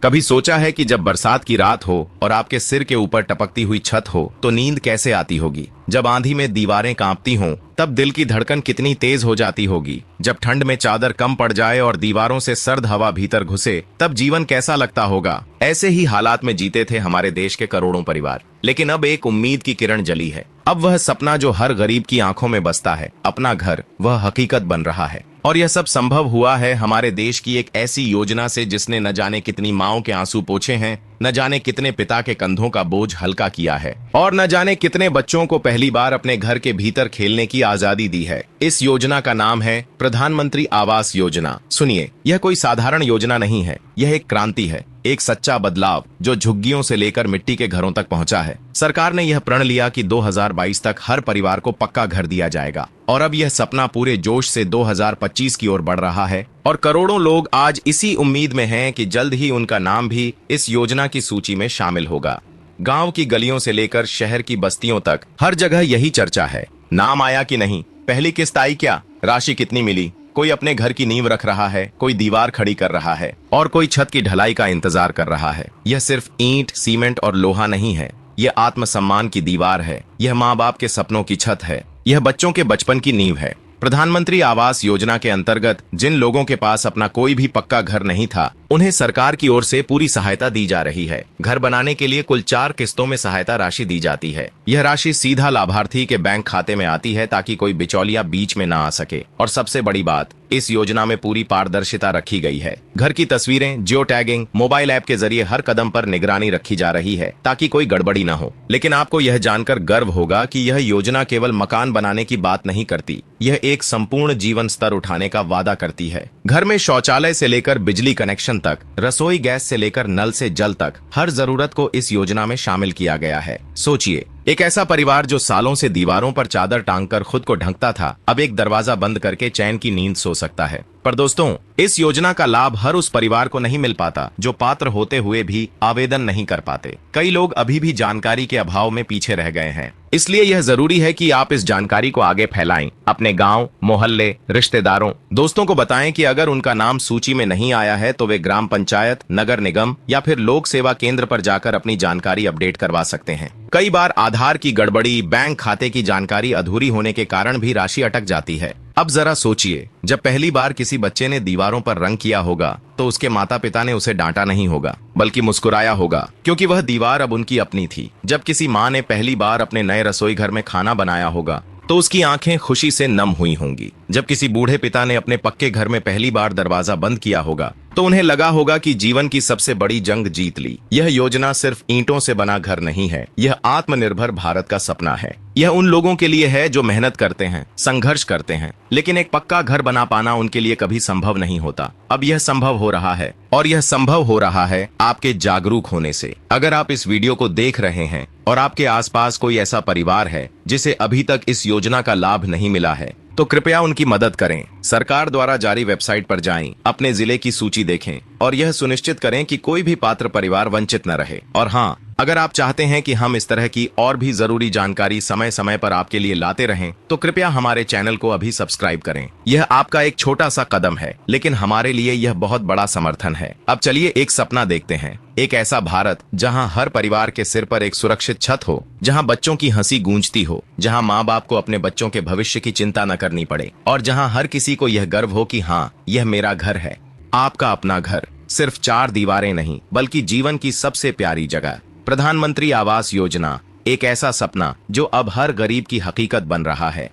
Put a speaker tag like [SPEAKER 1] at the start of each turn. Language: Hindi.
[SPEAKER 1] कभी सोचा है कि जब बरसात की रात हो और आपके सिर के ऊपर टपकती हुई छत हो तो नींद कैसे आती होगी? जब आंधी में दीवारें कांपती हों तब दिल की धड़कन कितनी तेज हो जाती होगी? जब ठंड में चादर कम पड़ जाए और दीवारों से सर्द हवा भीतर घुसे तब जीवन कैसा लगता होगा? ऐसे ही हालात में जीते थे हमारे देश के करोड़ों परिवार। लेकिन अब एक उम्मीद की किरण जली है। अब वह सपना जो हर गरीब की आंखों में बसता है, अपना घर, वह हकीकत बन रहा है। और यह सब संभव हुआ है हमारे देश की एक ऐसी योजना से जिसने न जाने कितनी माओं के आंसू पोंछे हैं, न जाने कितने पिता के कंधों का बोझ हल्का किया है और न जाने कितने बच्चों को पहली बार अपने घर के भीतर खेलने की आजादी दी है। इस योजना का नाम है प्रधानमंत्री आवास योजना। सुनिए, यह कोई साधारण योजना नहीं है, यह एक क्रांति है, एक सच्चा बदलाव जो झुग्गियों से लेकर मिट्टी के घरों तक पहुंचा है। सरकार ने यह प्रण लिया कि 2022 तक हर परिवार को पक्का घर दिया जाएगा और अब यह सपना पूरे जोश से 2025 की ओर बढ़ रहा है और करोड़ों लोग आज इसी उम्मीद में हैं कि जल्द ही उनका नाम भी इस योजना की सूची में शामिल होगा। गांव की गलियों से लेकर शहर की बस्तियों तक हर जगह यही चर्चा है। नाम आया कि नहीं, पहली किस्त आई क्या, राशि कितनी मिली? कोई अपने घर की नींव रख रहा है, कोई दीवार खड़ी कर रहा है और कोई छत की ढलाई का इंतजार कर रहा है। यह सिर्फ ईंट, सीमेंट और लोहा नहीं है, यह आत्मसम्मान की दीवार है, यह माँ बाप के सपनों की छत है, यह बच्चों के बचपन की नींव है। प्रधानमंत्री आवास योजना के अंतर्गत जिन लोगों के पास अपना कोई भी पक्का घर नहीं था, उन्हें सरकार की ओर से पूरी सहायता दी जा रही है। घर बनाने के लिए कुल 4 किस्तों में सहायता राशि दी जाती है। यह राशि सीधा लाभार्थी के बैंक खाते में आती है ताकि कोई बिचौलिया बीच में न आ सके। और सबसे बड़ी बात, इस योजना में पूरी पारदर्शिता रखी गई है। घर की तस्वीरें, जियो टैगिंग, मोबाइल ऐप के जरिए हर कदम पर निगरानी रखी जा रही है ताकि कोई गड़बड़ी न हो। लेकिन आपको यह जानकर गर्व होगा कि यह योजना केवल मकान बनाने की बात नहीं करती, यह एक संपूर्ण जीवन स्तर उठाने का वादा करती है। घर में शौचालय से लेकर बिजली कनेक्शन तक, रसोई गैस से लेकर नल से जल तक, हर जरूरत को इस योजना में शामिल किया गया है। सोचिए, एक ऐसा परिवार जो सालों से दीवारों पर चादर टांगकर खुद को ढकता था, अब एक दरवाजा बंद करके चैन की नींद सो सकता है। पर दोस्तों, इस योजना का लाभ हर उस परिवार को नहीं मिल पाता जो पात्र होते हुए भी आवेदन नहीं कर पाते। कई लोग अभी भी जानकारी के अभाव में पीछे रह गए हैं। इसलिए यह जरूरी है कि आप इस जानकारी को आगे फैलाएं, अपने गांव, मोहल्ले, रिश्तेदारों, दोस्तों को बताएं कि अगर उनका नाम सूची में नहीं आया है तो वे ग्राम पंचायत, नगर निगम या फिर लोक सेवा केंद्र पर जाकर अपनी जानकारी अपडेट करवा सकते हैं। कई बार आधार की गड़बड़ी, बैंक खाते की जानकारी अधूरी होने के कारण भी राशि अटक जाती है। अब जरा सोचिए, जब पहली बार किसी बच्चे ने दीवारों पर रंग किया होगा तो उसके माता पिता ने उसे डांटा नहीं होगा, बल्कि मुस्कुराया होगा, क्योंकि वह दीवार अब उनकी अपनी थी। जब किसी माँ ने पहली बार अपने नए रसोई घर में खाना बनाया होगा तो उसकी आंखें खुशी से नम हुई होंगी। जब किसी बूढ़े पिता ने अपने पक्के घर में पहली बार दरवाजा बंद किया होगा तो उन्हें लगा होगा कि जीवन की सबसे बड़ी जंग जीत ली। यह योजना सिर्फ ईंटों से बना घर नहीं है, यह आत्मनिर्भर भारत का सपना है। यह उन लोगों के लिए है जो मेहनत करते हैं, संघर्ष करते हैं, लेकिन एक पक्का घर बना पाना उनके लिए कभी संभव नहीं होता। अब यह संभव हो रहा है और यह संभव हो रहा है आपके जागरूक होने से। अगर आप इस वीडियो को देख रहे हैं और आपके आसपास कोई ऐसा परिवार है जिसे अभी तक इस योजना का लाभ नहीं मिला है तो कृपया उनकी मदद करें। सरकार द्वारा जारी वेबसाइट पर जाएं, अपने जिले की सूची देखें और यह सुनिश्चित करें कि कोई भी पात्र परिवार वंचित न रहे। और हाँ, अगर आप चाहते हैं कि हम इस तरह की और भी जरूरी जानकारी समय समय पर आपके लिए लाते रहें तो कृपया हमारे चैनल को अभी सब्सक्राइब करें। यह आपका एक छोटा सा कदम है, लेकिन हमारे लिए यह बहुत बड़ा समर्थन है। अब चलिए एक सपना देखते हैं, एक ऐसा भारत जहां हर परिवार के सिर पर एक सुरक्षित छत हो, जहां बच्चों की हंसी गूंजती हो, जहां माँ बाप को अपने बच्चों के भविष्य की चिंता न करनी पड़े और जहां हर किसी को यह गर्व हो कि हाँ, यह मेरा घर है, आपका अपना घर। सिर्फ 4 दीवारें नहीं, बल्कि जीवन की सबसे प्यारी जगह। प्रधानमंत्री आवास योजना, एक ऐसा सपना जो अब हर गरीब की हकीकत बन रहा है।